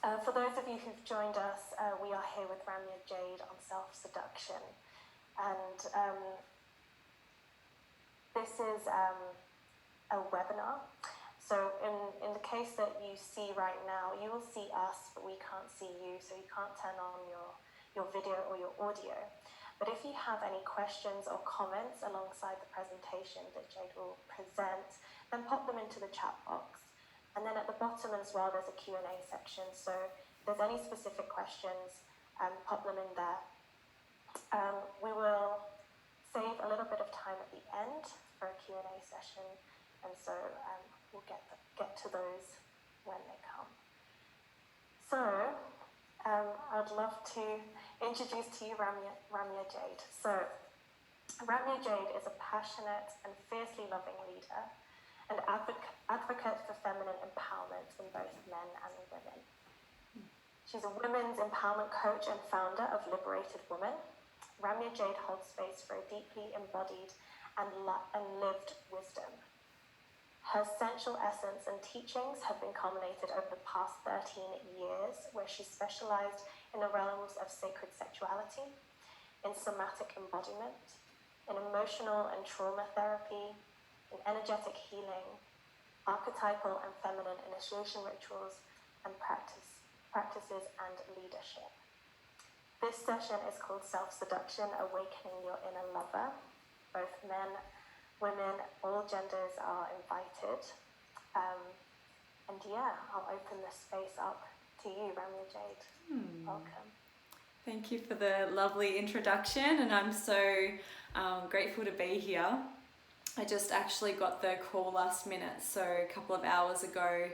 For those of you who've joined us, we are here with Ramya Jade on self-seduction. And this is a webinar. So in the case that you see right now, you will see us, but we can't see you, so you can't turn on your video or your audio. But if you have any questions or comments alongside the presentation that Jade will present, then pop them into the chat box. And then at the bottom as well, there's a Q&A section. So if there's any specific questions, pop them in there. We will save a little bit of time at the end for a Q&A session. And so we'll get to those when they come. So I'd love to introduce to you Ramya Jade. So Ramya Jade is a passionate and fiercely loving leader and advocate for feminine empowerment in both men and women. She's a women's empowerment coach and founder of Liberated Women. Ramya Jade holds space for a deeply embodied and lived wisdom. Her sensual essence and teachings have been culminated over the past 13 years, where she specialized in the realms of sacred sexuality, in somatic embodiment, in emotional and trauma therapy, in energetic healing, archetypal and feminine initiation rituals, and practices and leadership. This session is called Self-Seduction, Awakening Your Inner Lover. Both men, women, all genders are invited. And yeah, I'll open this space up to you, Ramya Jade. Welcome. Thank you for the lovely introduction, and I'm so grateful to be here. I just actually got the call last minute, so a couple of hours ago,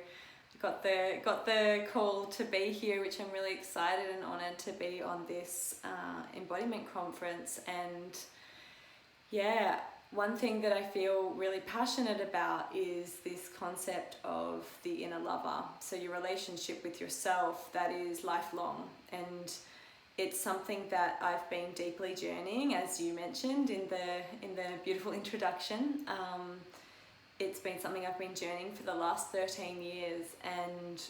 got the call to be here, which I'm really excited and honoured to be on this Embodiment conference. And yeah, one thing that I feel really passionate about is this concept of the inner lover. So your relationship with yourself that is lifelong, and it's something that I've been deeply journeying, as you mentioned in the beautiful introduction. It's been something I've been journeying for the last 13 years, and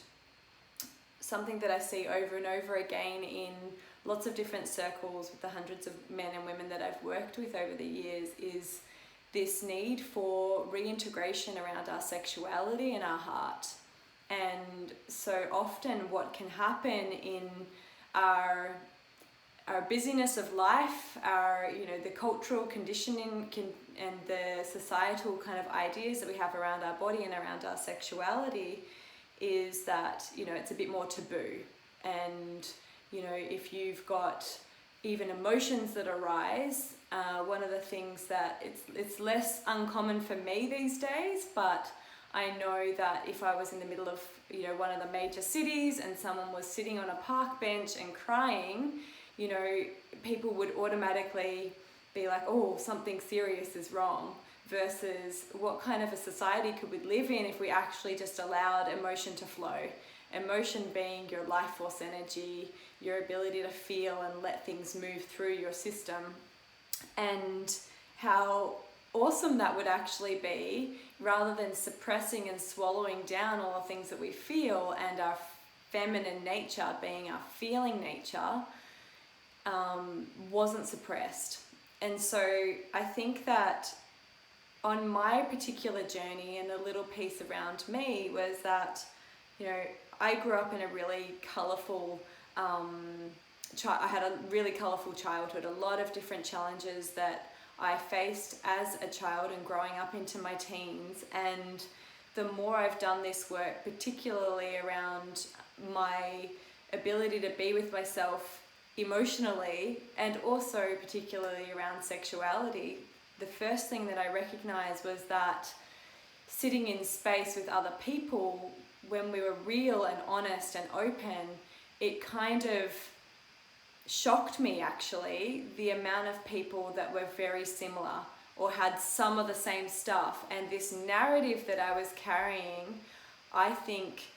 something that I see over and over again in lots of different circles with the hundreds of men and women that I've worked with over the years is this need for reintegration around our sexuality and our heart. And so often what can happen in our busyness of life, the cultural conditioning and the societal kind of ideas that we have around our body and around our sexuality is that, it's a bit more taboo. And, if you've got even emotions that arise, one of the things that it's less uncommon for me these days, but I know that if I was in the middle of, one of the major cities and someone was sitting on a park bench and crying, people would automatically be like, oh, something serious is wrong, versus what kind of a society could we live in if we actually just allowed emotion to flow. Emotion being your life force energy, your ability to feel and let things move through your system, and how awesome that would actually be, rather than suppressing and swallowing down all the things that we feel, and our feminine nature being our feeling nature wasn't suppressed. And so I think that on my particular journey, and a little piece around me was that, I grew up in a really colourful, I had a really colourful childhood, a lot of different challenges that I faced as a child and growing up into my teens. And the more I've done this work, particularly around my ability to be with myself emotionally, and also particularly around sexuality, the first thing that I recognized was that sitting in space with other people, when we were real and honest and open, it kind of shocked me actually, the amount of people that were very similar or had some of the same stuff. And this narrative that I was carrying, I think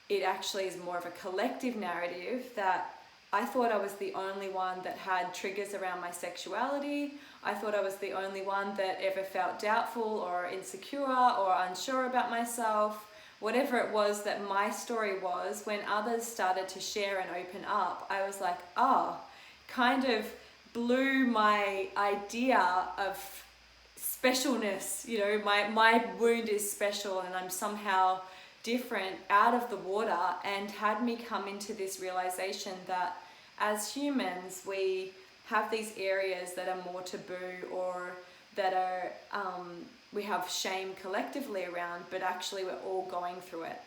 it actually is more of a collective narrative, that I thought I was the only one that had triggers around my sexuality. I thought I was the only one that ever felt doubtful or insecure or unsure about myself, whatever it was that my story was, when others started to share and open up, I was like, kind of blew my idea of specialness, my wound is special and I'm somehow different, out of the water, and had me come into this realization that as humans we have these areas that are more taboo, or that are we have shame collectively around, but actually we're all going through it.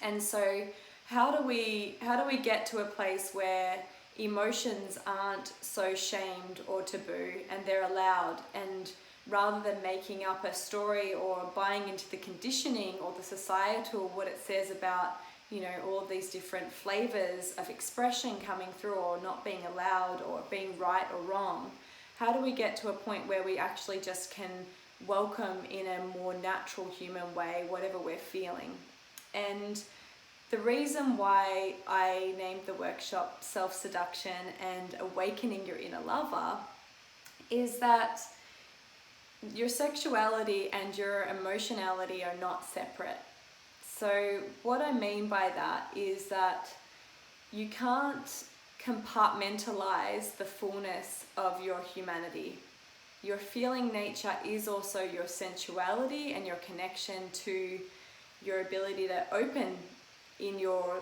And so how do we get to a place where emotions aren't so shamed or taboo and they're allowed, and rather than making up a story or buying into the conditioning or the societal, what it says about, all of these different flavors of expression coming through, or not being allowed, or being right or wrong, how do we get to a point where we actually just can welcome in a more natural human way whatever we're feeling? And the reason why I named the workshop Self-Seduction and Awakening Your Inner Lover is that your sexuality and your emotionality are not separate. So what I mean by that is that you can't compartmentalize the fullness of your humanity. Your feeling nature is also your sensuality and your connection to your ability to open in your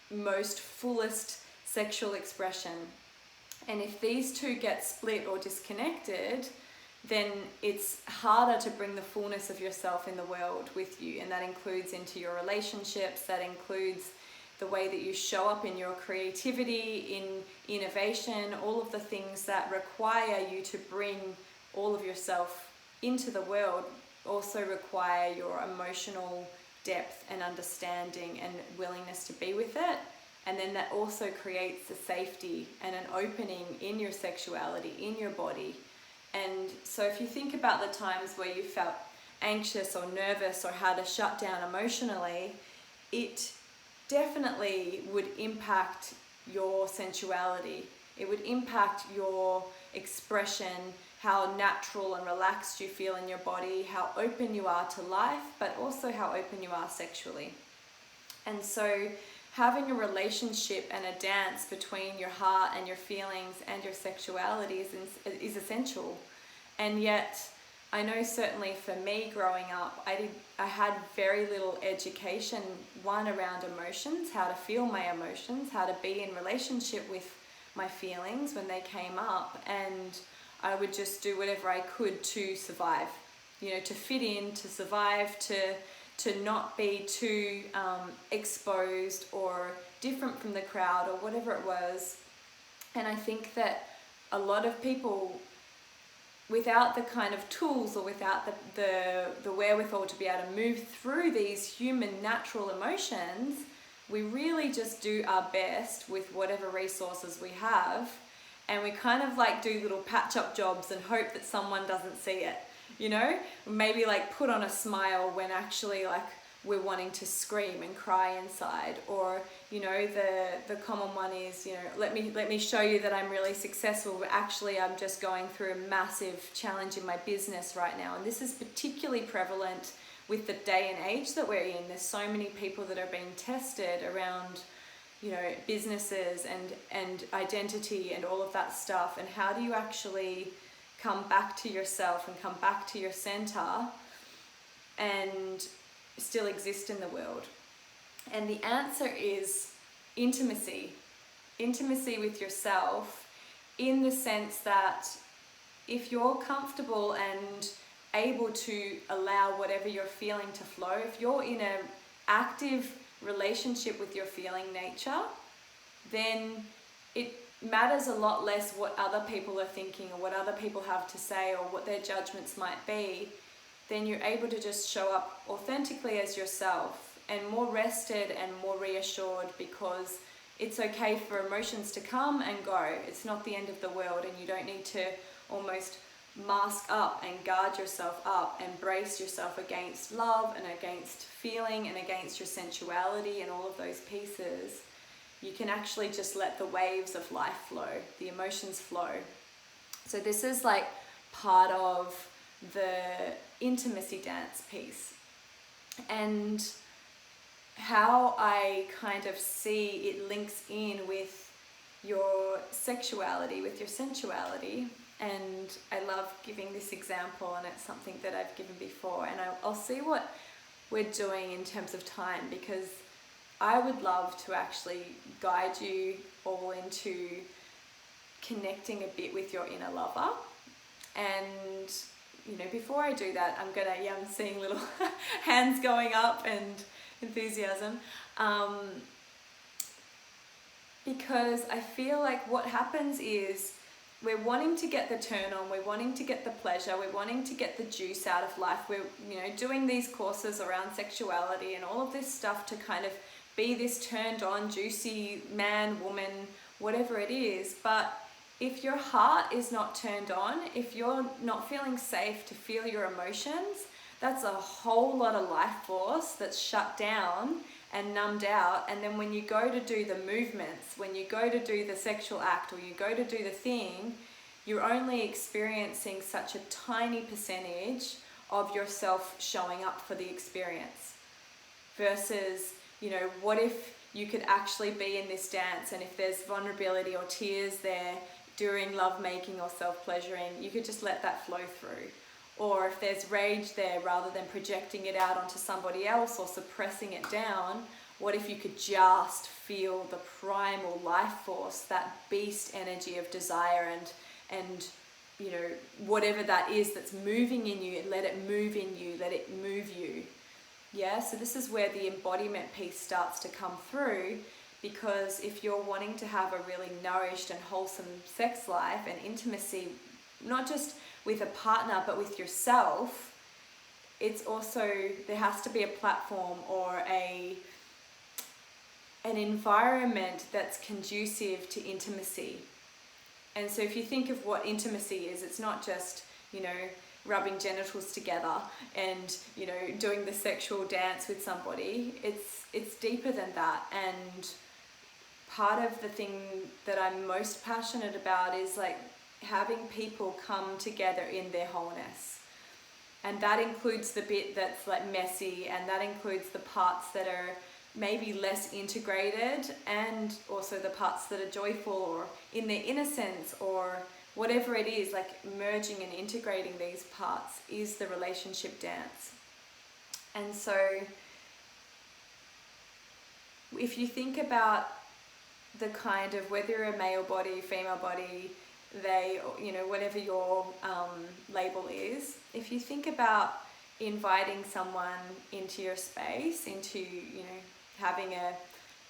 most fullest sexual expression. And if these two get split or disconnected, then it's harder to bring the fullness of yourself in the world with you. And that includes into your relationships, that includes the way that you show up in your creativity, in innovation, all of the things that require you to bring all of yourself into the world also require your emotional depth and understanding and willingness to be with it. And then that also creates a safety and an opening in your sexuality, in your body. And so if you think about the times where you felt anxious or nervous or had to shut down emotionally, it definitely would impact your sensuality. It would impact your expression, how natural and relaxed you feel in your body, how open you are to life, but also how open you are sexually. And so having a relationship and a dance between your heart and your feelings and your sexuality is essential. And yet, I know certainly for me growing up, I had very little education, one around emotions, how to feel my emotions, how to be in relationship with my feelings when they came up, and I would just do whatever I could to survive, to fit in, to survive, to not be too exposed or different from the crowd or whatever it was. And I think that a lot of people, without the kind of tools or without the wherewithal to be able to move through these human natural emotions, we really just do our best with whatever resources we have, and we kind of like do little patch-up jobs and hope that someone doesn't see it, maybe like put on a smile when actually like we're wanting to scream and cry inside, or the common one is let me show you that I'm really successful, but actually I'm just going through a massive challenge in my business right now. And this is particularly prevalent with the day and age that we're in. There's so many people that are being tested around businesses and identity and all of that stuff, and how do you actually come back to yourself and come back to your center and still exist in the world? And the answer is intimacy with yourself, in the sense that if you're comfortable and able to allow whatever you're feeling to flow, if you're in an active relationship with your feeling nature, then it matters a lot less what other people are thinking or what other people have to say or what their judgments might be. Then you're able to just show up authentically as yourself and more rested and more reassured, because it's okay for emotions to come and go. It's not the end of the world, and you don't need to almost mask up and guard yourself up and brace yourself against love and against feeling and against your sensuality and all of those pieces. You can actually just let the waves of life flow, the emotions flow. So this is like part of the intimacy dance piece. and how I kind of see it links in with your sexuality, with your sensuality. And I love giving this example, and it's something that I've given before, and I'll see what we're doing in terms of time, because I would love to actually guide you all into connecting a bit with your inner lover. And before I do that, I'm seeing little hands going up and enthusiasm, because I feel like what happens is we're wanting to get the turn on, we're wanting to get the pleasure, we're wanting to get the juice out of life. We're doing these courses around sexuality and all of this stuff to kind of be this turned on, juicy man, woman, whatever it is. But if your heart is not turned on, if you're not feeling safe to feel your emotions, that's a whole lot of life force that's shut down and numbed out. And then when you go to do the movements, when you go to do the sexual act, or you go to do the thing, you're only experiencing such a tiny percentage of yourself showing up for the experience. Versus, what if you could actually be in this dance, and if there's vulnerability or tears there during lovemaking or self-pleasuring, you could just let that flow through. Or if there's rage there, rather than projecting it out onto somebody else or suppressing it down, what if you could just feel the primal life force, that beast energy of desire and whatever that is that's moving in you, let it move in you, let it move you. Yeah, so this is where the embodiment piece starts to come through, because if you're wanting to have a really nourished and wholesome sex life and intimacy, not just with a partner but with yourself, it's also, there has to be a platform or an environment that's conducive to intimacy. And so if you think of what intimacy is, it's not just rubbing genitals together and doing the sexual dance with somebody. It's deeper than that. And part of the thing that I'm most passionate about is like having people come together in their wholeness. And that includes the bit that's like messy, and that includes the parts that are maybe less integrated, and also the parts that are joyful or in their innocence, or whatever it is. Like merging and integrating these parts is the relationship dance. And so if you think about the kind of, whether you're a male body, female body, they, whatever your label is, if you think about inviting someone into your space, into, having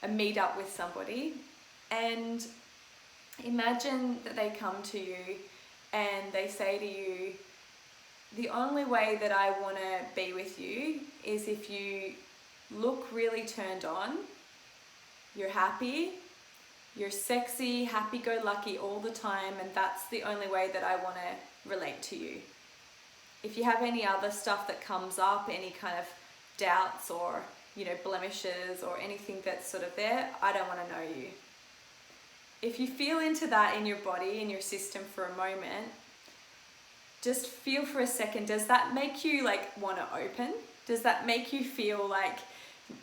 a meet up with somebody, and imagine that they come to you and they say to you, the only way that I want to be with you is if you look really turned on, you're happy, you're sexy, happy-go-lucky all the time, and that's the only way that I want to relate to you. If you have any other stuff that comes up, any kind of doubts or, blemishes or anything that's sort of there, I don't want to know you. If you feel into that in your body, in your system for a moment, just feel for a second, does that make you like want to open? Does that make you feel like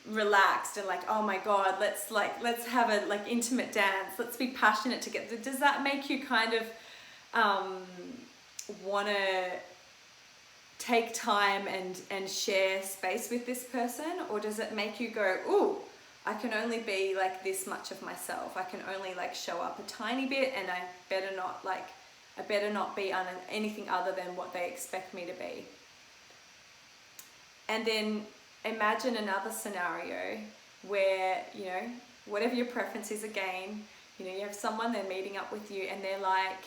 relaxed and like, oh my God, let's have a like intimate dance, let's be passionate together? Does that make you kind of want to take time and share space with this person? Or does it make you go, ooh, I can only be like this much of myself, I can only like show up a tiny bit, and I better not be anything other than what they expect me to be? And then imagine another scenario where, whatever your preference is, again, you have someone, they're meeting up with you, and they're like,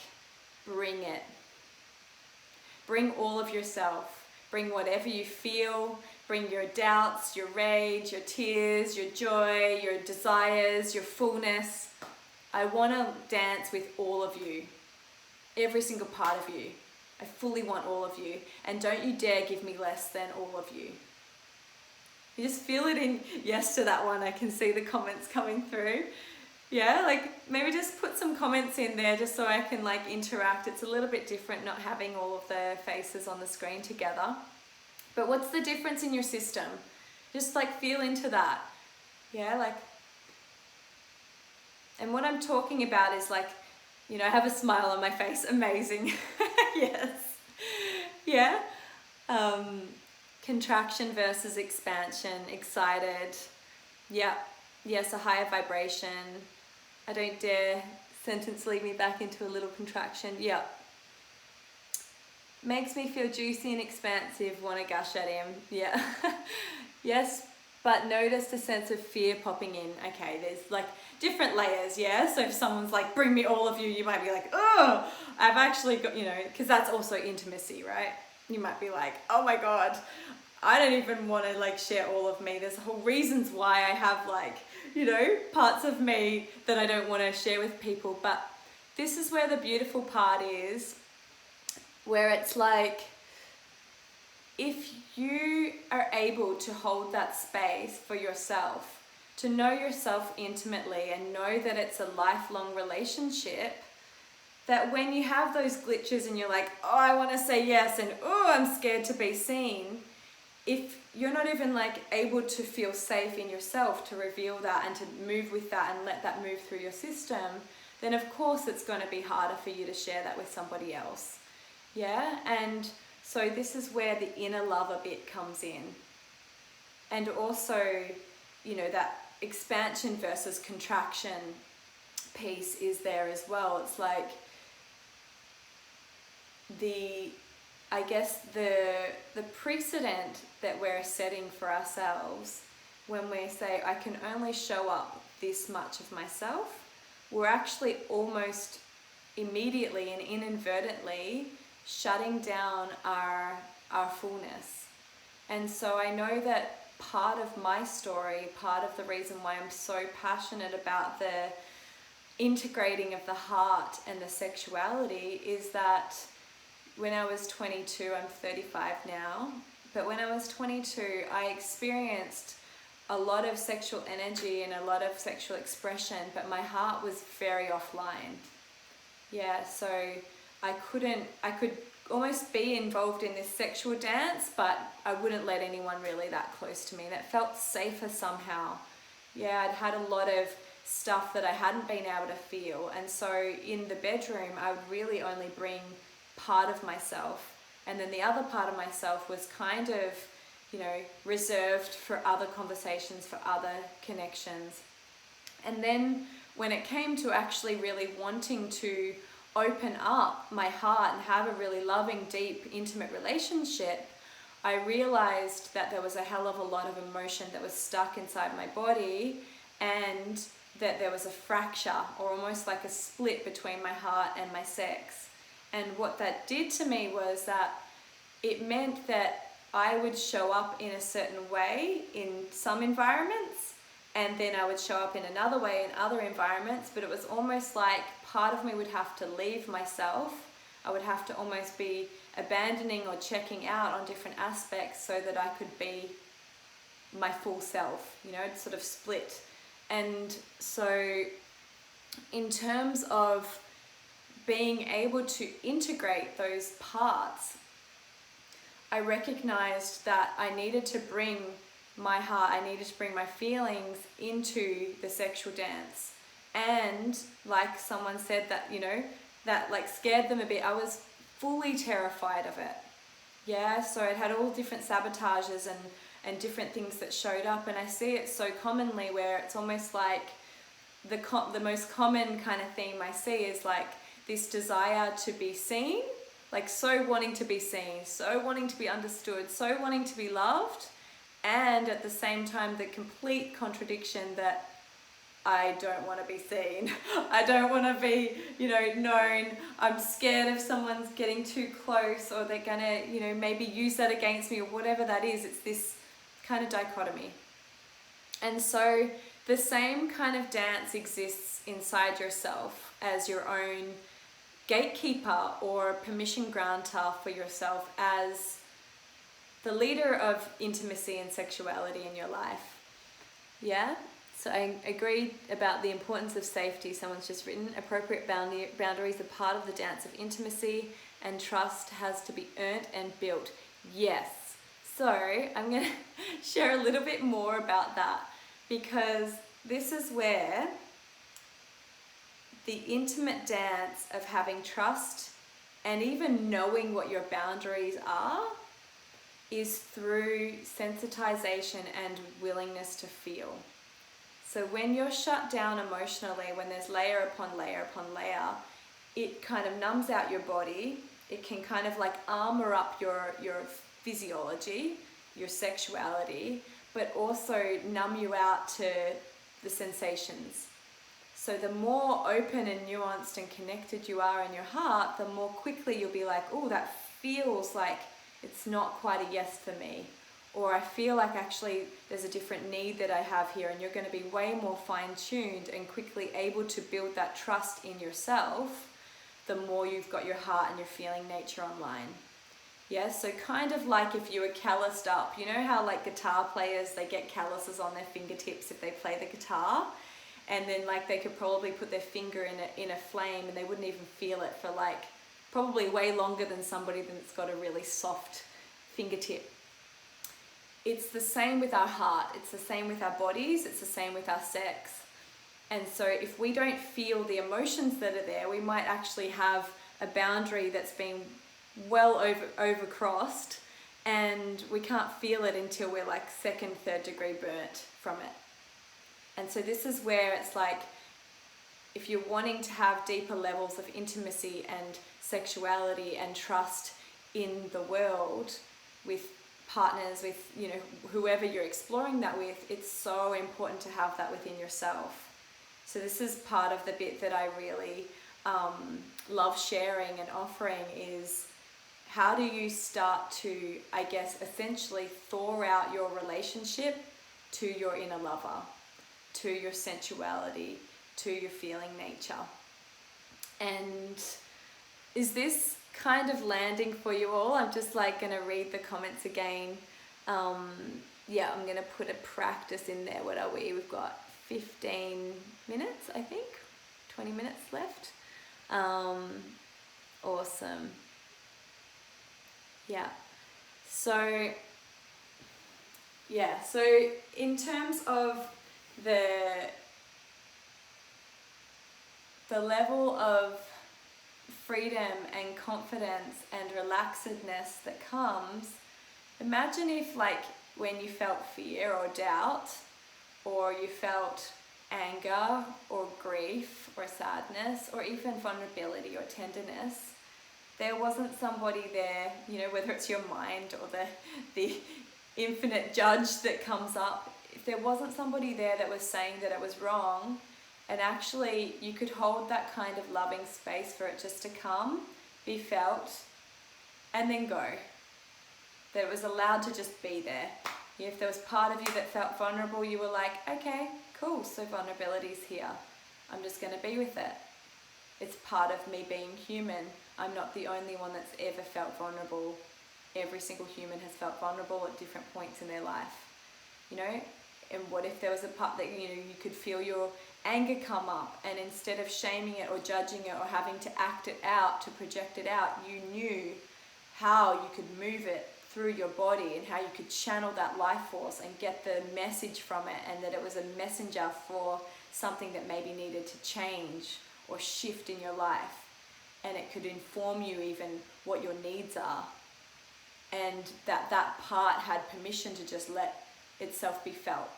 bring it. Bring all of yourself. Bring whatever you feel. Bring your doubts, your rage, your tears, your joy, your desires, your fullness. I want to dance with all of you. Every single part of you. I fully want all of you. And don't you dare give me less than all of you. You just feel it in yes to that one. I can see the comments coming through. Yeah, like maybe just put some comments in there just so I can like interact. It's a little bit different not having all of the faces on the screen together. But what's the difference in your system? Just like feel into that. Yeah, like, and what I'm talking about is like, you know, I have a smile on my face, amazing. Yes. Yeah. Contraction versus expansion, excited. Yeah. Yes, a higher vibration. I don't dare sentence lead me back into a little contraction. Yeah. Makes me feel juicy and expansive, want to gush at him. Yeah. Yes, but notice the sense of fear popping in. Okay, there's like different layers, yeah? So if someone's like, bring me all of you, you might be like, oh, I've actually got, you know, because that's also intimacy, right? You might be like, oh my God, I don't even want to like share all of me. There's whole reasons why I have like, you know, parts of me that I don't want to share with people. But this is where the beautiful part is, where it's like, if you are able to hold that space for yourself, to know yourself intimately and know that it's a lifelong relationship, that when you have those glitches and you're like, oh, I want to say yes, and oh, I'm scared to be seen, if you're not even like able to feel safe in yourself to reveal that and to move with that and let that move through your system, then of course it's going to be harder for you to share that with somebody else. Yeah, and so this is where the inner lover bit comes in. And also, you know, that expansion versus contraction piece is there as well. It's like I guess the precedent that we're setting for ourselves when we say, I can only show up this much of myself, we're actually almost immediately and inadvertently shutting down our fullness. And so I know that part of my story, part of the reason why I'm so passionate about the integrating of the heart and the sexuality is that when I was 22, I'm 35 now, but when I was 22, I experienced a lot of sexual energy and a lot of sexual expression, but my heart was very offline. Yeah, so I could almost be involved in this sexual dance, but I wouldn't let anyone really that close to me. That felt safer somehow. Yeah, I'd had a lot of stuff that I hadn't been able to feel. And so in the bedroom, I would really only bring part of myself. And then the other part of myself was kind of, you know, reserved for other conversations, for other connections. And then when it came to actually really wanting to open up my heart and have a really loving, deep, intimate relationship, I realized that there was a hell of a lot of emotion that was stuck inside my body, and that there was a fracture or almost like a split between my heart and my sex. And what that did to me was that it meant that I would show up in a certain way in some environments, and then I would show up in another way in other environments, but it was almost like part of me would have to leave myself. I would have to almost be abandoning or checking out on different aspects so that I could be my full self, you know, it's sort of split. And so in terms of being able to integrate those parts, I recognized that I needed to bring my heart, I needed to bring my feelings into the sexual dance. And like someone said that, you know, that like scared them a bit, I was fully terrified of it. Yeah, so it had all different sabotages and different things that showed up. And I see it so commonly where it's almost like the most common kind of theme I see is like this desire to be seen, like so wanting to be seen, so wanting to be understood, so wanting to be loved, and at the same time the complete contradiction that I don't want to be seen. I don't want to be, you know, known. I'm scared if someone's getting too close or they're going to, you know, maybe use that against me or whatever that is. It's this kind of dichotomy. And so the same kind of dance exists inside yourself as your own gatekeeper or permission granter for yourself as the leader of intimacy and sexuality in your life. Yeah? So I agreed about the importance of safety. Someone's just written, appropriate boundaries are part of the dance of intimacy, and trust has to be earned and built. Yes, So I'm going to share a little bit more about that, because this is where the intimate dance of having trust and even knowing what your boundaries are is through sensitization and willingness to feel. So when you're shut down emotionally, when there's layer upon layer upon layer, it kind of numbs out your body. It can kind of like armor up your physiology, your sexuality, but also numb you out to the sensations. So the more open and nuanced and connected you are in your heart, the more quickly you'll be like, oh, that feels like it's not quite a yes for me. Or I feel like actually there's a different need that I have here, and you're going to be way more fine-tuned and quickly able to build that trust in yourself the more you've got your heart and your feeling nature online. Yeah, so kind of like if you were calloused up, you know how like guitar players, they get calluses on their fingertips if they play the guitar, and then like they could probably put their finger in a flame and they wouldn't even feel it for like probably way longer than somebody that's got a really soft fingertip. It's the same with our heart, it's the same with our bodies, it's the same with our sex. And so if we don't feel the emotions that are there, we might actually have a boundary that's been well overcrossed, and we can't feel it until we're like second, third degree burnt from it. And so this is where it's like, if you're wanting to have deeper levels of intimacy and sexuality and trust in the world with partners, with, you know, whoever you're exploring that with, it's so important to have that within yourself. So this is part of the bit that I really love sharing and offering, is how do you start to, I guess, essentially thaw out your relationship to your inner lover, to your sensuality, to your feeling nature. And is this kind of landing for you all? I'm just like going to read the comments again. Yeah, I'm going to put a practice in there. What are we? We've got 15 minutes, I think. 20 minutes left. Awesome. Yeah. So in terms of the level of freedom and confidence and relaxedness that comes, imagine if like when you felt fear or doubt, or you felt anger or grief or sadness or even vulnerability or tenderness, there wasn't somebody there, you know, whether it's your mind or the infinite judge that comes up, if there wasn't somebody there that was saying that it was wrong, and actually you could hold that kind of loving space for it just to come, be felt, and then go. That it was allowed to just be there. If there was part of you that felt vulnerable, you were like, okay, cool, so vulnerability's here. I'm just going to be with it. It's part of me being human. I'm not the only one that's ever felt vulnerable. Every single human has felt vulnerable at different points in their life. You know, and what if there was a part that, you know, you could feel your anger come up, and instead of shaming it or judging it or having to act it out, to project it out, you knew how you could move it through your body and how you could channel that life force and get the message from it, and that it was a messenger for something that maybe needed to change or shift in your life, and it could inform you even what your needs are, and that part had permission to just let itself be felt.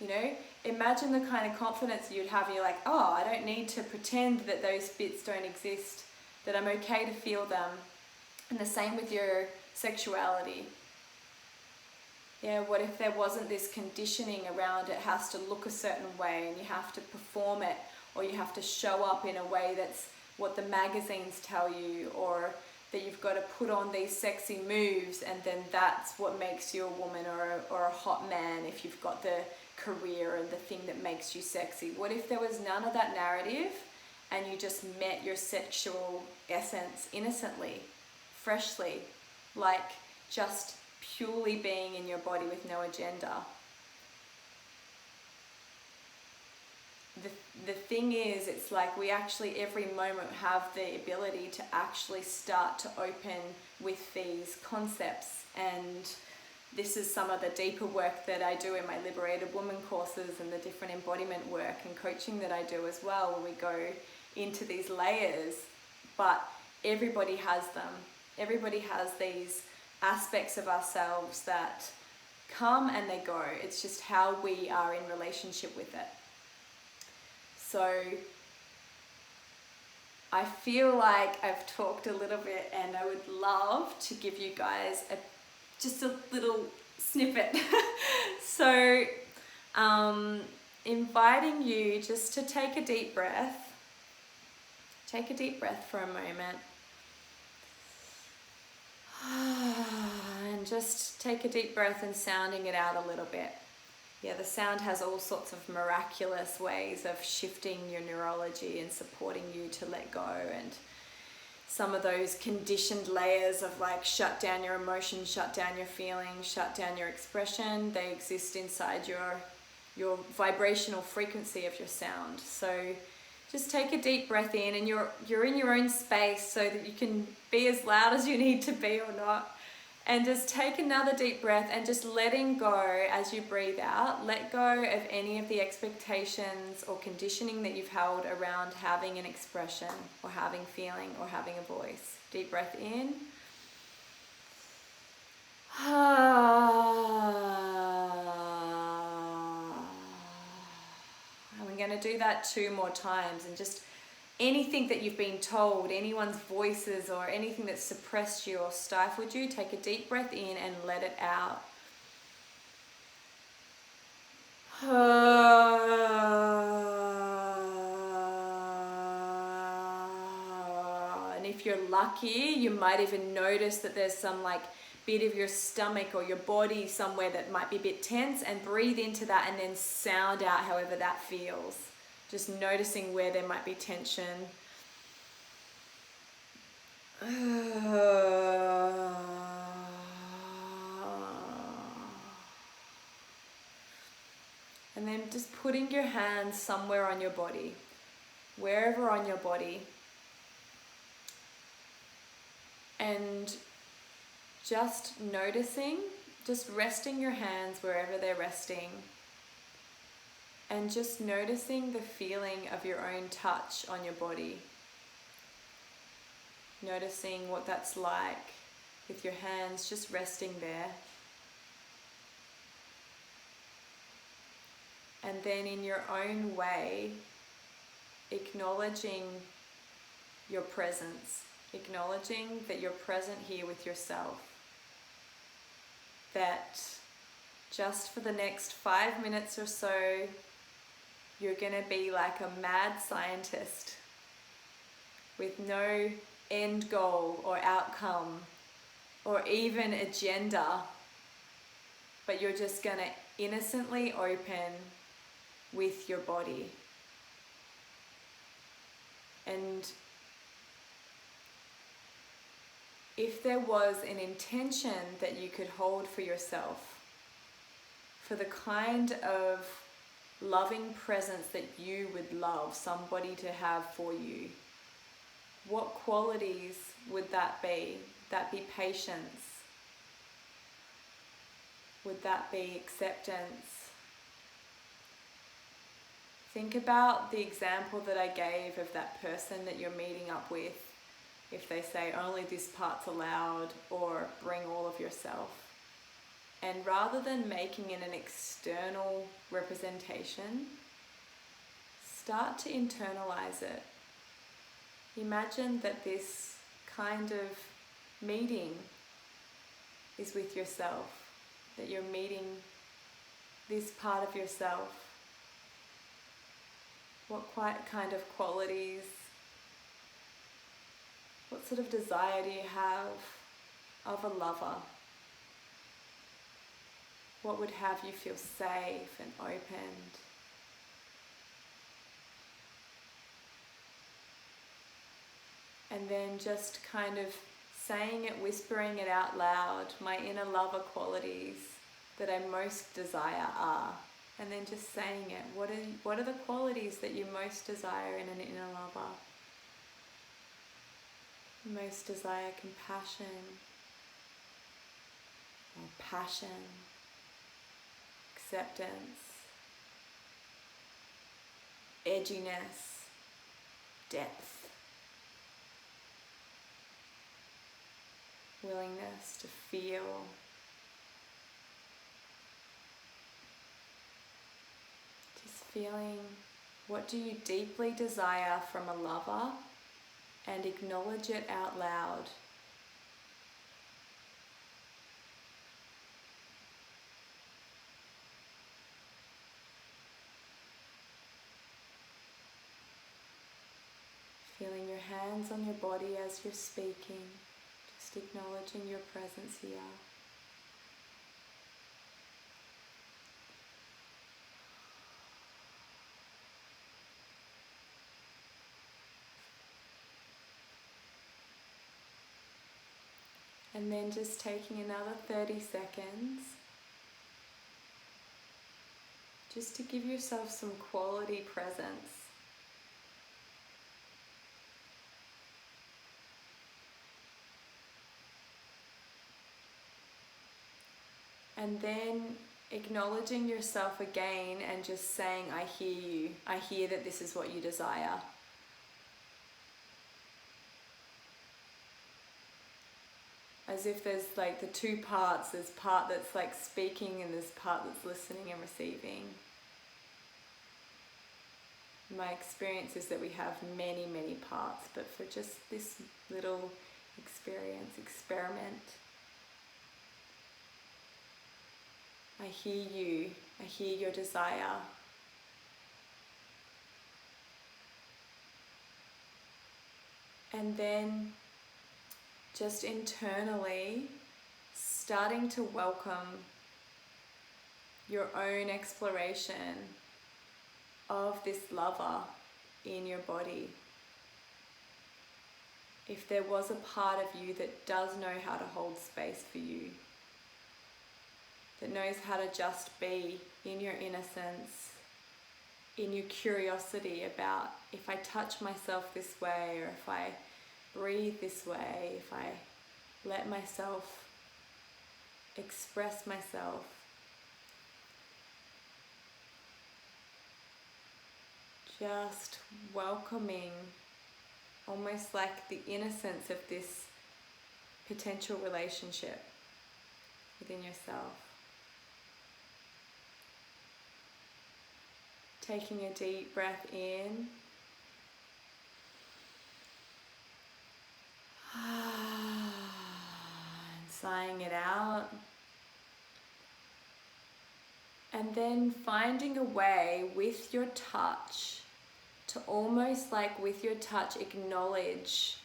You know, imagine the kind of confidence you'd have. You're like, oh, I don't need to pretend that those bits don't exist, that I'm okay to feel them. And the same with your sexuality. Yeah, what if there wasn't this conditioning around it has to look a certain way, and you have to perform it, or you have to show up in a way that's what the magazines tell you, or that you've got to put on these sexy moves, and then that's what makes you a woman or a hot man if you've got the career and the thing that makes you sexy. What if there was none of that narrative, and you just met your sexual essence innocently, freshly, like just purely being in your body with no agenda? the thing is, it's like we actually every moment have the ability to actually start to open with these concepts. And this is some of the deeper work that I do in my Liberated Woman courses and the different embodiment work and coaching that I do as well, where we go into these layers. But everybody has them. Everybody has these aspects of ourselves that come and they go. It's just how we are in relationship with it. So I feel like I've talked a little bit, and I would love to give you guys just a little snippet. So inviting you just to take a deep breath. Take a deep breath for a moment. And just take a deep breath and sounding it out a little bit. Yeah, the sound has all sorts of miraculous ways of shifting your neurology and supporting you to let go. And some of those conditioned layers of like shut down your emotions, shut down your feelings, shut down your expression, they exist inside your vibrational frequency of your sound. So just take a deep breath in, and you're in your own space so that you can be as loud as you need to be or not. And just take another deep breath and just letting go as you breathe out. Let go of any of the expectations or conditioning that you've held around having an expression or having feeling or having a voice. Deep breath in. And we're going to do that 2 more times, and just anything that you've been told, anyone's voices or anything that suppressed you or stifled you, take a deep breath in and let it out. And if you're lucky, you might even notice that there's some like bit of your stomach or your body somewhere that might be a bit tense, and breathe into that and then sound out however that feels. Just noticing where there might be tension. And then just putting your hands somewhere on your body, wherever on your body, and just noticing, just resting your hands wherever they're resting. And just noticing the feeling of your own touch on your body. Noticing what that's like with your hands just resting there. And then in your own way, acknowledging your presence. Acknowledging that you're present here with yourself. That just for the next 5 minutes or so, you're going to be like a mad scientist with no end goal or outcome or even agenda, but you're just going to innocently open with your body. And if there was an intention that you could hold for yourself, for the kind of loving presence that you would love somebody to have for you, what qualities would that be? Would that be patience? Would that be acceptance? Think about the example that I gave of that person that you're meeting up with. If they say only this part's allowed, or bring all of yourself. And rather than making it an external representation, start to internalize it. Imagine that this kind of meeting is with yourself, that you're meeting this part of yourself. What kind of qualities, what sort of desire do you have of a lover? What would have you feel safe and opened? And then just kind of saying it, whispering it out loud, my inner lover qualities that I most desire are. And then just saying it. What are the qualities that you most desire in an inner lover? You most desire compassion or passion, acceptance, edginess, depth, willingness to feel. Just feeling, what do you deeply desire from a lover, and acknowledge it out loud. Feeling your hands on your body as you're speaking, just acknowledging your presence here. And then just taking another 30 seconds just to give yourself some quality presence. And then acknowledging yourself again and just saying, I hear you. I hear that this is what you desire. As if there's like the two parts. There's part that's like speaking and there's part that's listening and receiving. My experience is that we have many, many parts, but for just this little experiment, I hear you. I hear your desire. And then just internally starting to welcome your own exploration of this lover in your body. If there was a part of you that does know how to hold space for you, that knows how to just be in your innocence, in your curiosity about, if I touch myself this way, or if I breathe this way, if I let myself express myself, just welcoming almost like the innocence of this potential relationship within yourself. Taking a deep breath in. And sighing it out. And then finding a way with your touch to almost like with your touch acknowledge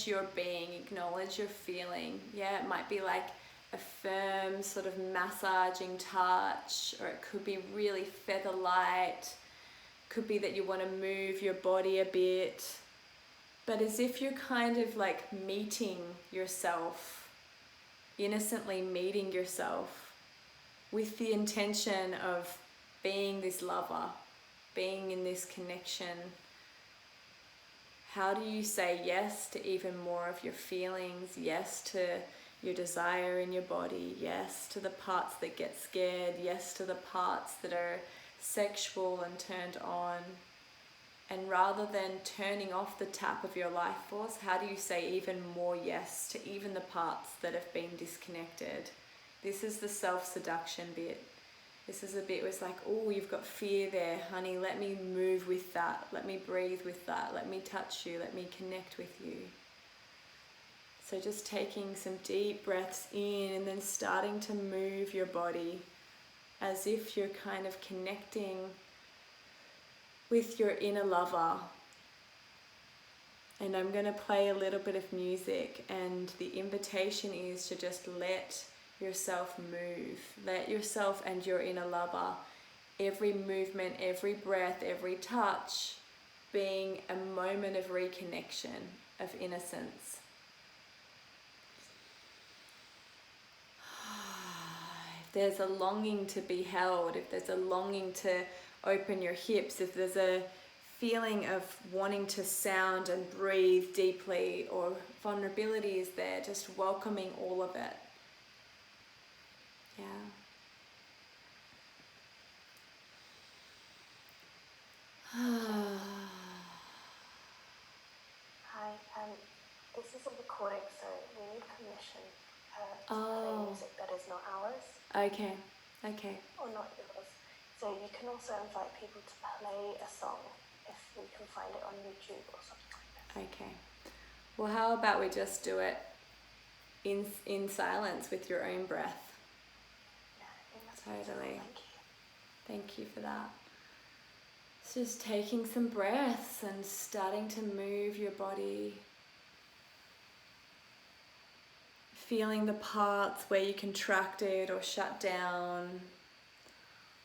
your being, acknowledge your feeling. Yeah, it might be like a firm sort of massaging touch, or it could be really feather light. Could be that you want to move your body a bit, but as if you're kind of like meeting yourself, innocently meeting yourself with the intention of being this lover, being in this connection. How do you say yes to even more of your feelings? Yes to your desire in your body. Yes to the parts that get scared. Yes to the parts that are sexual and turned on. And rather than turning off the tap of your life force, how do you say even more yes to even the parts that have been disconnected? This is the self-seduction bit. This is a bit where it's like, oh, you've got fear there, honey, let me move with that. Let me breathe with that. Let me touch you. Let me connect with you. So just taking some deep breaths in and then starting to move your body as if you're kind of connecting with your inner lover. And I'm going to play a little bit of music, and the invitation is to just let yourself move. Let yourself and your inner lover, every movement, every breath, every touch, being a moment of reconnection, of innocence. If there's a longing to be held, if there's a longing to open your hips, if there's a feeling of wanting to sound and breathe deeply, or vulnerability is there, just welcoming all of it. Yeah. Hi, this is a recording, so we need permission to play Oh, music that is not ours okay. or not yours. So you can also invite people to play a song if we can find it on YouTube or something like this. Okay. Well, how about we just do it in silence with your own breath? Yeah, I think that's Totally. beautiful. Thank you for that. So just taking some breaths and starting to move your body. Feeling the parts where you contracted or shut down,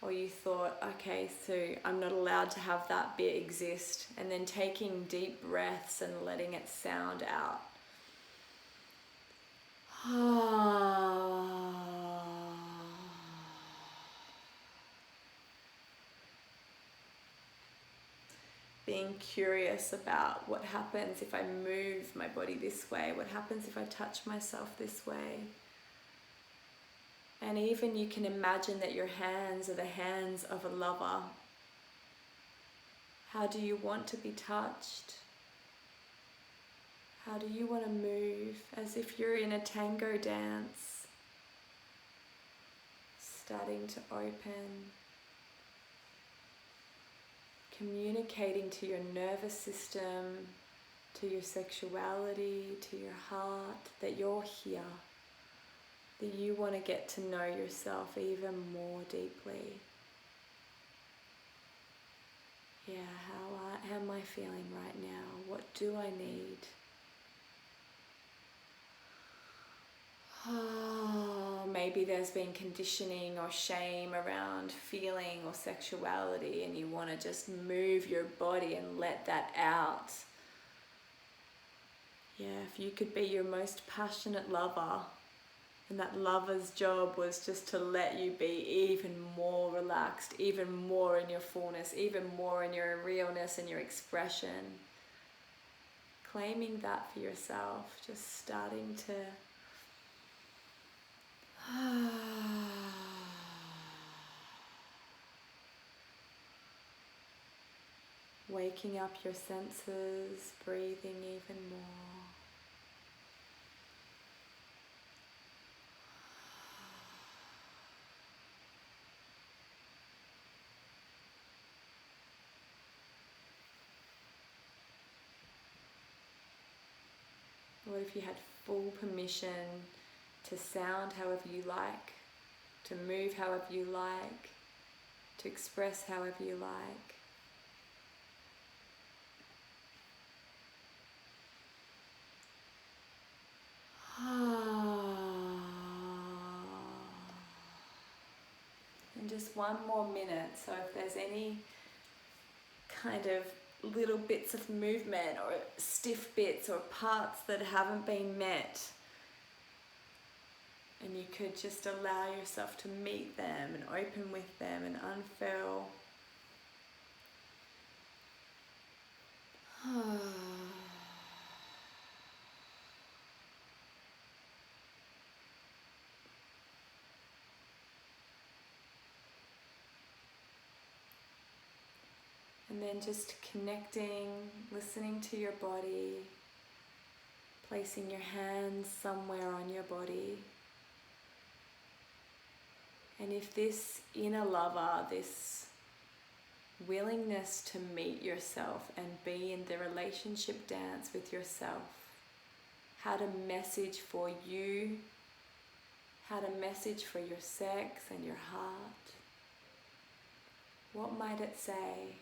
or you thought, okay, so I'm not allowed to have that bit exist, and then taking deep breaths and letting it sound out. Being curious about what happens if I move my body this way, what happens if I touch myself this way. And even you can imagine that your hands are the hands of a lover. How do you want to be touched? How do you want to move? As if you're in a tango dance. Starting to open. Communicating to your nervous system, to your sexuality, to your heart, that you're here. That you want to get to know yourself even more deeply. Yeah, how am I feeling right now? What do I need? Oh, maybe there's been conditioning or shame around feeling or sexuality, and you want to just move your body and let that out. Yeah, if you could be your most passionate lover, and that lover's job was just to let you be even more relaxed, even more in your fullness, even more in your realness and your expression. Claiming that for yourself, just starting to waking up your senses, breathing even more. What if you had full permission to sound however you like, to move however you like, to express however you like? And just one more minute, so if there's any kind of little bits of movement or stiff bits or parts that haven't been met, and you could just allow yourself to meet them and open with them and unfurl. And then just connecting, listening to your body, placing your hands somewhere on your body. And if this inner lover, this willingness to meet yourself and be in the relationship dance with yourself, had a message for you, had a message for your sex and your heart, what might it say?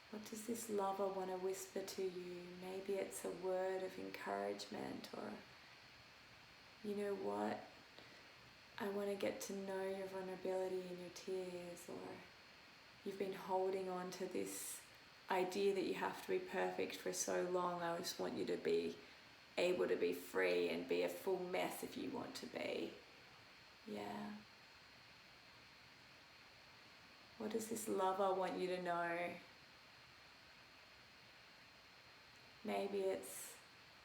What does this lover want to whisper to you? Maybe it's a word of encouragement, or, you know what, I want to get to know your vulnerability and your tears, or you've been holding on to this idea that you have to be perfect for so long. I just want you to be able to be free and be a full mess if you want to be. Yeah. What does this lover want you to know? Maybe it's,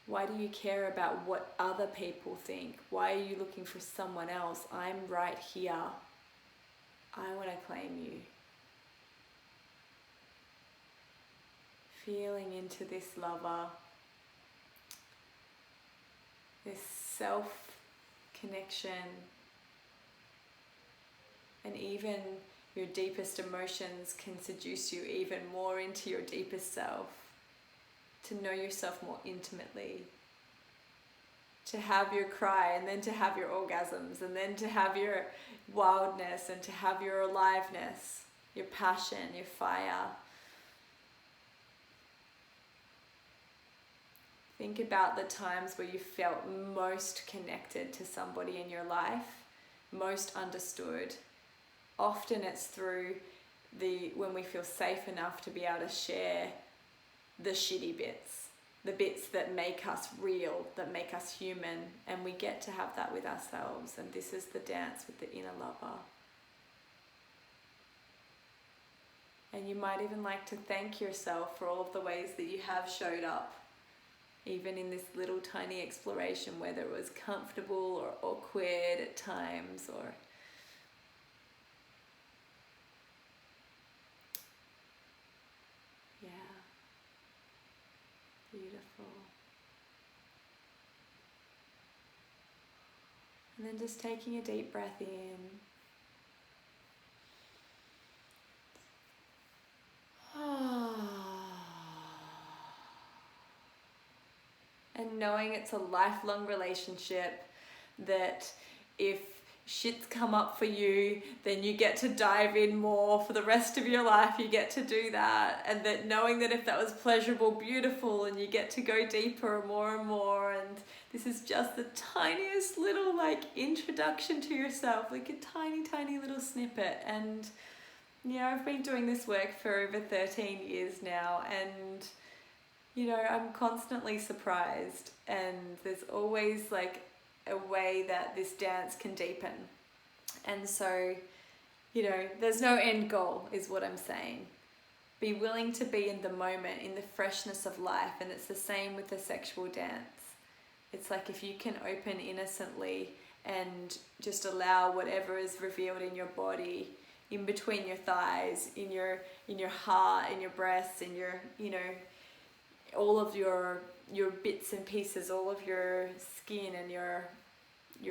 why do you care about what other people think? Why are you looking for someone else? I'm right here. I want to claim you. Feeling into this lover, this self-connection, and even your deepest emotions can seduce you even more into your deepest self, to know yourself more intimately, to have your cry and then to have your orgasms and then to have your wildness and to have your aliveness, your passion, your fire. Think about the times where you felt most connected to somebody in your life, most understood. Often it's through when we feel safe enough to be able to share the shitty bits, the bits that make us real, that make us human, and we get to have that with ourselves. And this is the dance with the inner lover. And you might even like to thank yourself for all of the ways that you have showed up, even in this little tiny exploration, whether it was comfortable or awkward at times, or yeah, beautiful. And then just taking a deep breath in. And knowing it's a lifelong relationship, that if shit's come up for you, then you get to dive in more for the rest of your life. You get to do that. And that knowing that if that was pleasurable, beautiful, and you get to go deeper more and more. And this is just the tiniest little introduction to yourself, like a tiny, tiny little snippet. And I've been doing this work for over 13 years now, and I'm constantly surprised, and there's always a way that this dance can deepen. And so, there's no end goal is what I'm saying. Be willing to be in the moment, in the freshness of life, and it's the same with the sexual dance. It's like if you can open innocently and just allow whatever is revealed in your body, in between your thighs, in your heart, in your breasts, in your, all of your bits and pieces, all of your skin and your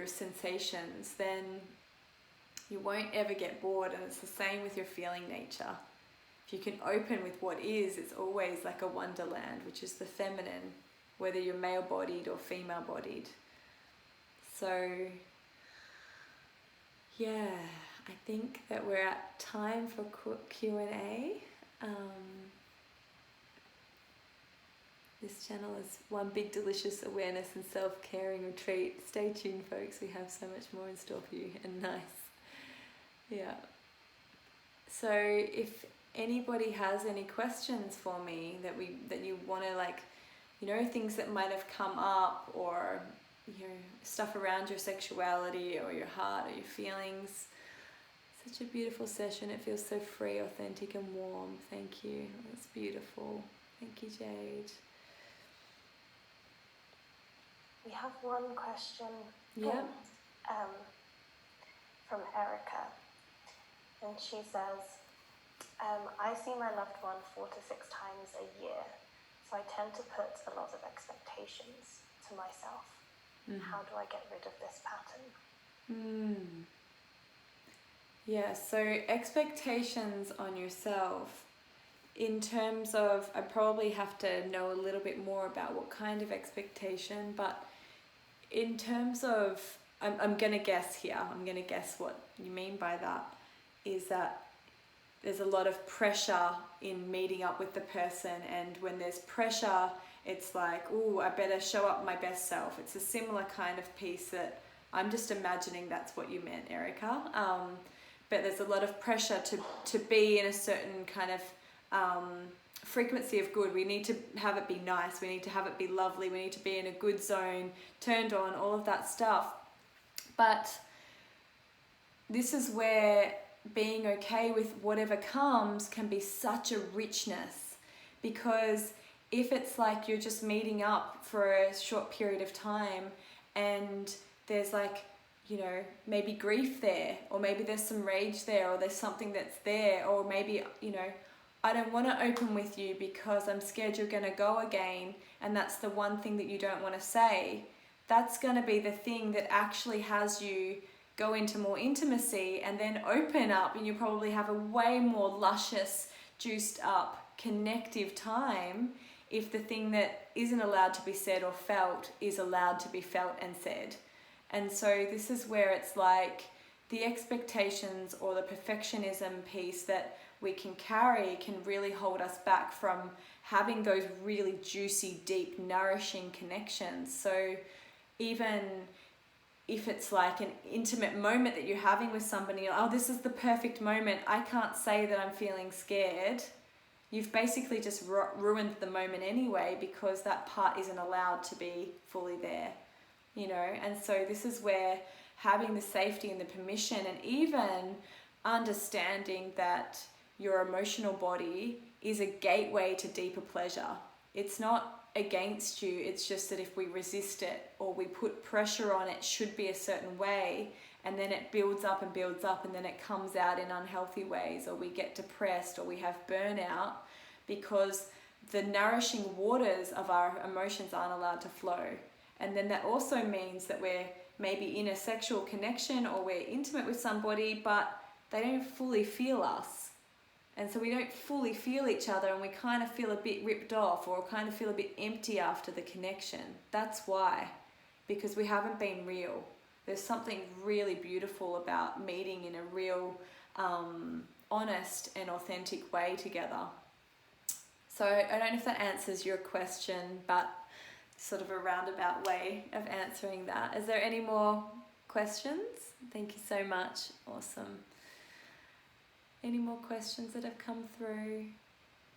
sensations, then you won't ever get bored. And it's the same with your feeling nature. If you can open with what is, it's always like a wonderland, which is the feminine, whether you're male-bodied or female-bodied. So yeah, I think that we're at time for Q&A. This channel is one big delicious awareness and self-caring retreat. Stay tuned, folks. We have so much more in store for you, and nice. Yeah. So if anybody has any questions for me that you want to things that might have come up, or stuff around your sexuality or your heart or your feelings. Such a beautiful session. It feels so free, authentic and warm. Thank you. That's beautiful. Thank you, Jade. We have one question from Erica, and she says, I see my loved one 4 to 6 times a year, so I tend to put a lot of expectations to myself. How do I get rid of this pattern? Yeah, so expectations on yourself, in terms of, I probably have to know a little bit more about what kind of expectation, but in terms of, I'm going to guess here, I'm going to guess what you mean by that, is that there's a lot of pressure in meeting up with the person, and when there's pressure, it's like, oh, I better show up my best self. It's a similar kind of piece that I'm just imagining that's what you meant, Erica. But there's a lot of pressure to be in a certain kind of frequency of good. We need to have it be nice. We need to have it be lovely. We need to be in a good zone, turned on, all of that stuff. But this is where being okay with whatever comes can be such a richness, because if it's like you're just meeting up for a short period of time and there's like, you know, maybe grief there, or maybe there's some rage there, or there's something that's there, or maybe, you know, I don't want to open with you because I'm scared you're going to go again, and that's the one thing that you don't want to say. That's going to be the thing that actually has you go into more intimacy and then open up, and you probably have a way more luscious, juiced up, connective time if the thing that isn't allowed to be said or felt is allowed to be felt and said. And so this is where it's like the expectations or the perfectionism piece that we can carry can really hold us back from having those really juicy, deep, nourishing connections. So even if it's like an intimate moment that you're having with somebody, oh, this is the perfect moment, I can't say that I'm feeling scared. You've basically just ruined the moment anyway, because that part isn't allowed to be fully there, you know. And so this is where having the safety and the permission, and even understanding that your emotional body is a gateway to deeper pleasure. It's not against you, it's just that if we resist it or we put pressure on it should be a certain way, and then it builds up and builds up, and then it comes out in unhealthy ways, or we get depressed, or we have burnout, because the nourishing waters of our emotions aren't allowed to flow. And then that also means that we're maybe in a sexual connection, or we're intimate with somebody, but they don't fully feel us. And so we don't fully feel each other, and we kind of feel a bit ripped off, or kind of feel a bit empty after the connection. That's why, because we haven't been real. There's something really beautiful about meeting in a real, honest and authentic way together. So I don't know if that answers your question, but sort of a roundabout way of answering that. Is there any more questions? Thank you so much. Awesome. Any more questions that have come through,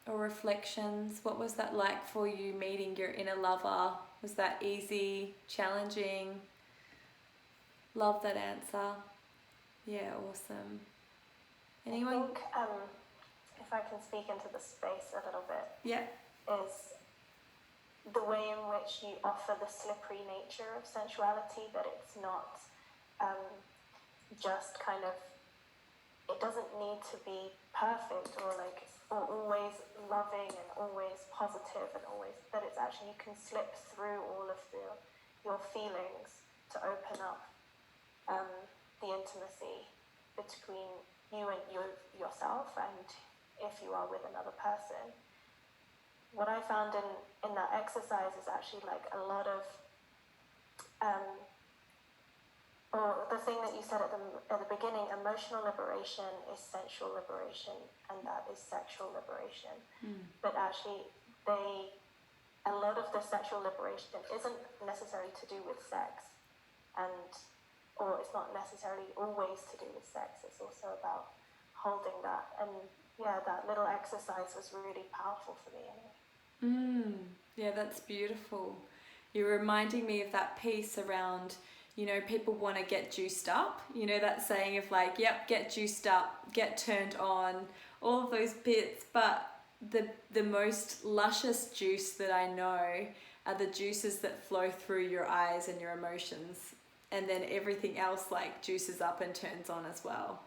or reflections? What was that like for you, meeting your inner lover? Was that easy, challenging? Love that answer. Yeah, awesome. Anyone? I think, if I can speak into the space a little bit, Yeah. is the way in which you offer the slippery nature of sensuality, that it's not just kind of, it doesn't need to be perfect or like or always loving and always positive, and always, that it's actually, you can slip through all of your feelings to open up the intimacy between you and yourself, and if you are with another person. What I found in that exercise is actually like a lot of or the thing that you said at the beginning, emotional liberation is sensual liberation, and that is sexual liberation. But actually, a lot of the sexual liberation isn't necessarily to do with sex, or it's not necessarily always to do with sex. It's also about holding that. And yeah, that little exercise was really powerful for me anyway. Yeah, that's beautiful. You're reminding me of that piece around, you know, people want to get juiced up. You know, that saying of like, yep, get juiced up, get turned on, all of those bits. But the most luscious juice that I know are the juices that flow through your eyes and your emotions. And then everything else like juices up and turns on as well.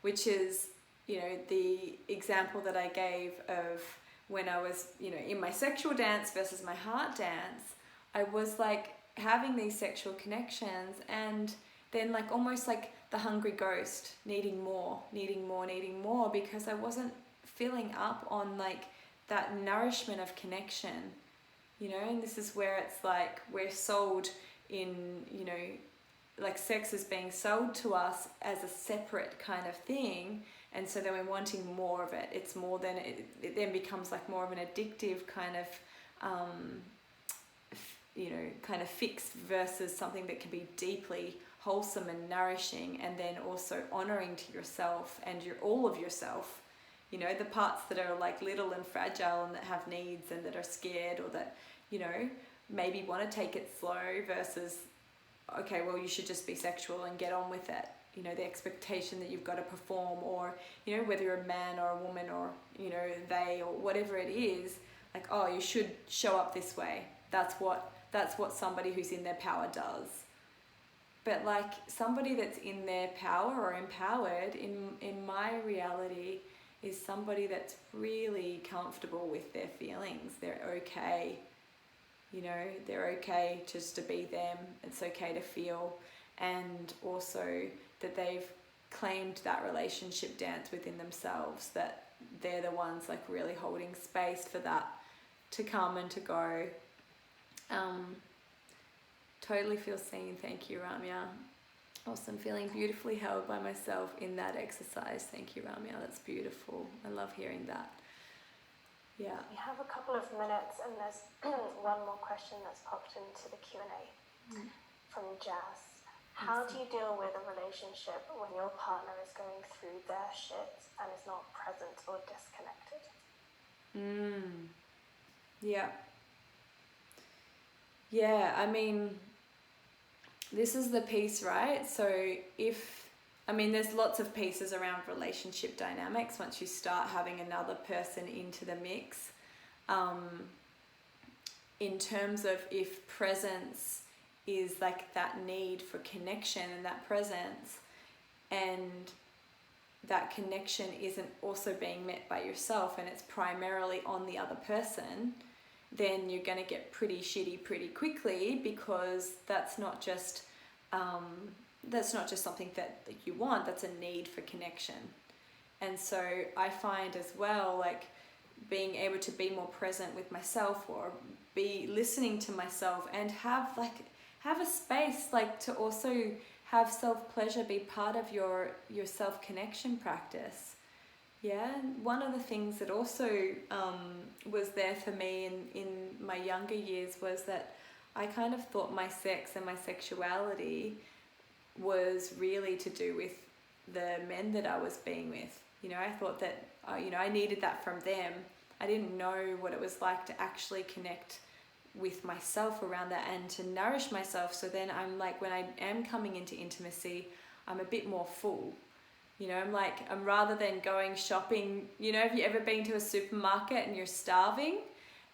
Which is, you know, the example that I gave of when I was, you know, in my sexual dance versus my heart dance. I was like having these sexual connections, and then like almost like the hungry ghost, needing more, because I wasn't filling up on like that nourishment of connection, you know. And this is where it's like we're sold in, you know, like sex is being sold to us as a separate kind of thing, and so then we're wanting more of it. It's more than it then becomes like more of an addictive kind of you know, kind of fix, versus something that can be deeply wholesome and nourishing, and then also honoring to yourself and all of yourself, you know, the parts that are like little and fragile and that have needs and that are scared, or that, you know, maybe want to take it slow, versus okay, well, you should just be sexual and get on with it. you know, the expectation that you've got to perform, or, you know, whether you're a man or a woman, or, you know, they, or whatever it is, like, oh, you should show up this way. That's what somebody who's in their power does. But like somebody that's in their power or empowered, in my reality, is somebody that's really comfortable with their feelings. They're okay. You know, they're okay just to be them. It's okay to feel. And also that they've claimed that relationship dance within themselves, that they're the ones like really holding space for that to come and to go. Totally feel seen. Thank you, Ramya. Awesome. Feeling beautifully held by myself in that exercise. Thank you, Ramya. That's beautiful. I love hearing that. Yeah. We have a couple of minutes, and there's one more question that's popped into the Q&A from Jazz. How do you deal with a relationship when your partner is going through their shit and is not present or disconnected? Yeah. Yeah, I mean, this is the piece, right? So there's lots of pieces around relationship dynamics once you start having another person into the mix. In terms of if presence is like that need for connection and that presence, and that connection isn't also being met by yourself and it's primarily on the other person, then you're going to get pretty shitty pretty quickly, because that's not just something that you want, that's a need for connection. And so I find as well, like, being able to be more present with myself, or be listening to myself, and have a space like to also have self-pleasure be part of your self-connection practice. Yeah, one of the things that also was there for me in my younger years was that I kind of thought my sex and my sexuality was really to do with the men that I was being with. You know, I thought that, I needed that from them. I didn't know what it was like to actually connect with myself around that and to nourish myself. So then I'm like, when I am coming into intimacy, I'm a bit more full. You know, I'm rather than going shopping, you know, have you ever been to a supermarket and you're starving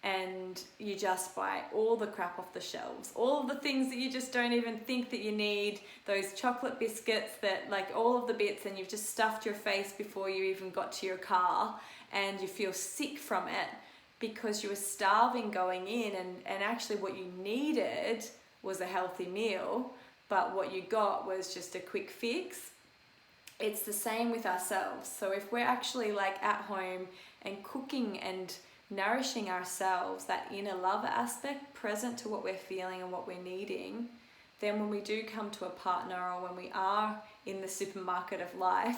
and you just buy all the crap off the shelves, all of the things that you just don't even think that you need, those chocolate biscuits that like all of the bits, and you've just stuffed your face before you even got to your car, and you feel sick from it because you were starving going in, and actually what you needed was a healthy meal, but what you got was just a quick fix. It's the same with ourselves. So if we're actually like at home and cooking and nourishing ourselves, that inner love aspect, present to what we're feeling and what we're needing, then when we do come to a partner, or when we are in the supermarket of life,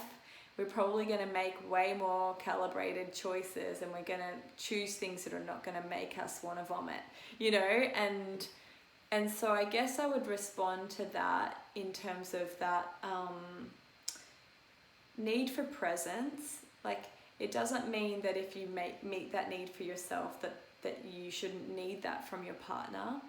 we're probably going to make way more calibrated choices, and we're going to choose things that are not going to make us want to vomit, you know? And so I guess I would respond to that in terms of that need for presence. Like, it doesn't mean that if you meet that need for yourself that you shouldn't need that from your partner,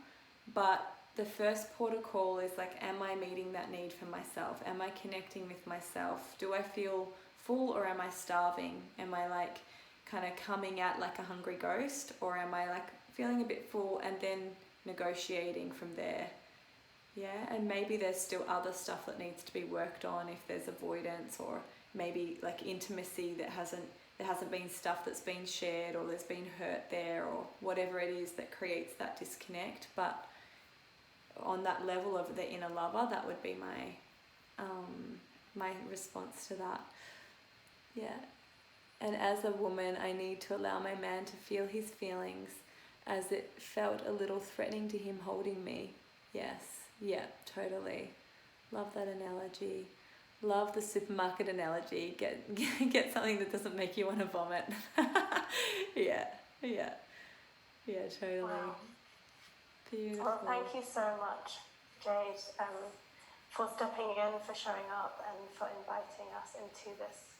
but the first port of call is like, am I meeting that need for myself? Am I connecting with myself? Do I feel full, or am I starving? Am I like kind of coming at like a hungry ghost, or am I like feeling a bit full and then negotiating from there? Yeah, and maybe there's still other stuff that needs to be worked on, if there's avoidance, or maybe like intimacy there hasn't been stuff that's been shared, or there's been hurt there, or whatever it is that creates that disconnect. But on that level of the inner lover, that would be my response to that. Yeah. And as a woman, I need to allow my man to feel his feelings, as it felt a little threatening to him holding me. Yes. Yeah, totally. Love that analogy. Love the supermarket analogy. Get something that doesn't make you want to vomit. Yeah, totally. Wow. Beautiful. Well, thank you so much, Jade, for stepping in, for showing up, and for inviting us into this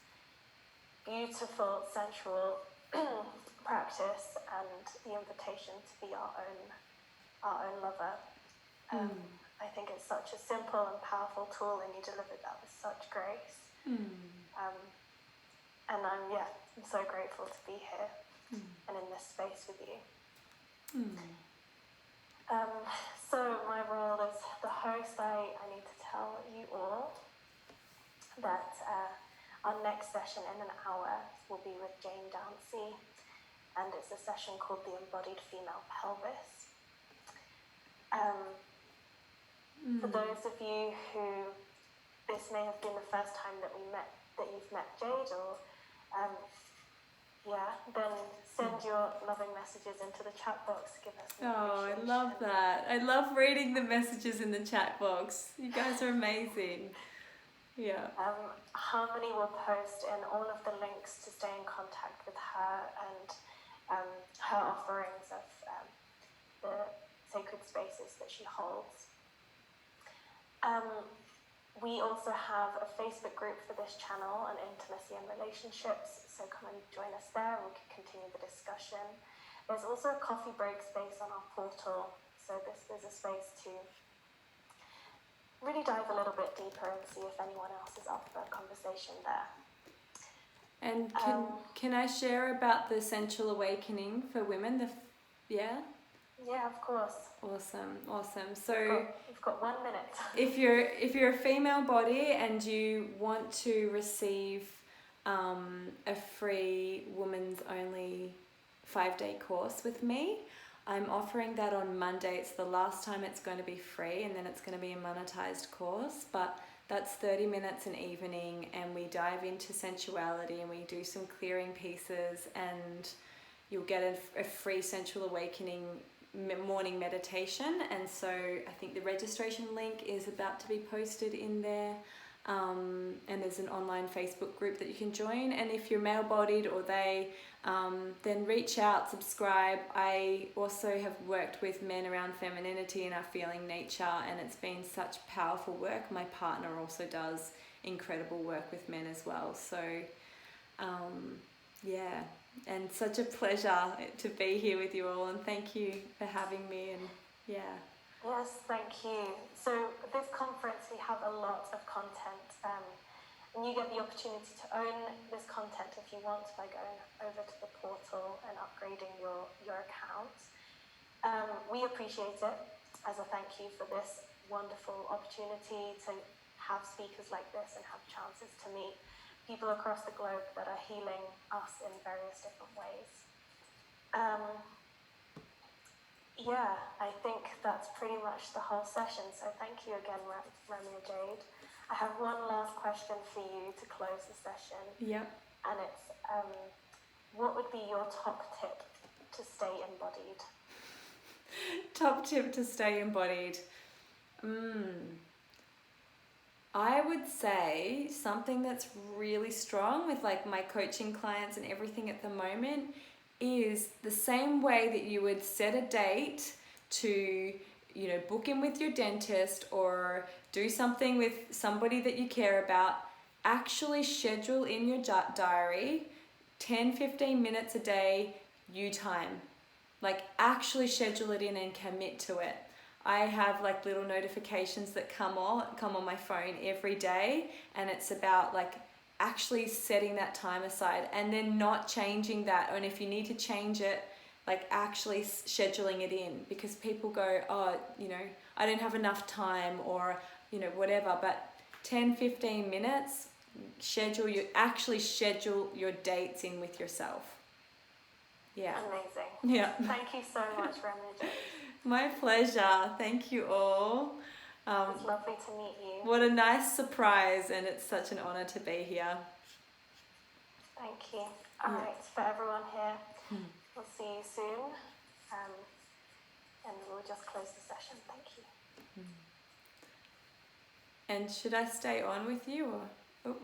beautiful, sensual practice, and the invitation to be our own lover. I think it's such a simple and powerful tool, and you delivered that with such grace. And I'm so grateful to be here and in this space with you. So my role as the host, I need to tell you all that our next session in an hour will be with Jane Downsey, and it's a session called The Embodied Female Pelvis. For those of you who this may have been the first time that you've met Jade, or then send your loving messages into the chat box. Give us an I love that. I love reading the messages in the chat box. You guys are amazing. Yeah. Harmony will post in all of the links to stay in contact with her and her offerings of the sacred spaces that she holds. We also have a Facebook group for this channel on intimacy and relationships, so come and join us there and we can continue the discussion. There's also a coffee break space on our portal, so this is a space to really dive a little bit deeper and see if anyone else is up for a conversation there. And can I share about the sensual awakening for women? Yeah, of course. Awesome. So we've got 1 minute. if you're a female body and you want to receive a free woman's only 5-day course with me, I'm offering that on Monday. It's the last time it's going to be free, and then it's going to be a monetized course, but that's 30 minutes an evening, and we dive into sensuality and we do some clearing pieces, and you'll get a free sensual awakening morning meditation. And so I think the registration link is about to be posted in there, and there's an online Facebook group that you can join. And if you're male-bodied or then reach out, subscribe. I also have worked with men around femininity and our feeling nature, and it's been such powerful work. My partner also does incredible work with men as well. So and such a pleasure to be here with you all, and thank you for having me. And Yes, thank you. So this conference, we have a lot of content, and you get the opportunity to own this content if you want by going over to the portal and upgrading your account. We appreciate it as a thank you for this wonderful opportunity to have speakers like this and have chances to meet people across the globe that are healing us in various different ways. I think that's pretty much the whole session. So thank you again, Ramya Jade. I have one last question for you to close the session. Yep. And it's, what would be your top tip to stay embodied? Top tip to stay embodied. I would say something that's really strong with like my coaching clients and everything at the moment is the same way that you would set a date to, book in with your dentist or do something with somebody that you care about. Actually schedule in your diary 10-15 minutes a day you time. Like actually schedule it in and commit to it. I have like little notifications that come on my phone every day, and it's about like actually setting that time aside and then not changing that. And if you need to change it, like actually scheduling it in, because people go, I don't have enough time, or whatever. But 10-15 minutes, schedule your dates in with yourself. Yeah. Amazing. Yeah. Thank you so much, Ramya. My pleasure. Thank you all. It's lovely to meet you. What a nice surprise, and it's such an honor to be here. Thank you. All right, for everyone here, we'll see you soon, and we'll just close the session. Thank you. And should I stay on with you, or? Oh.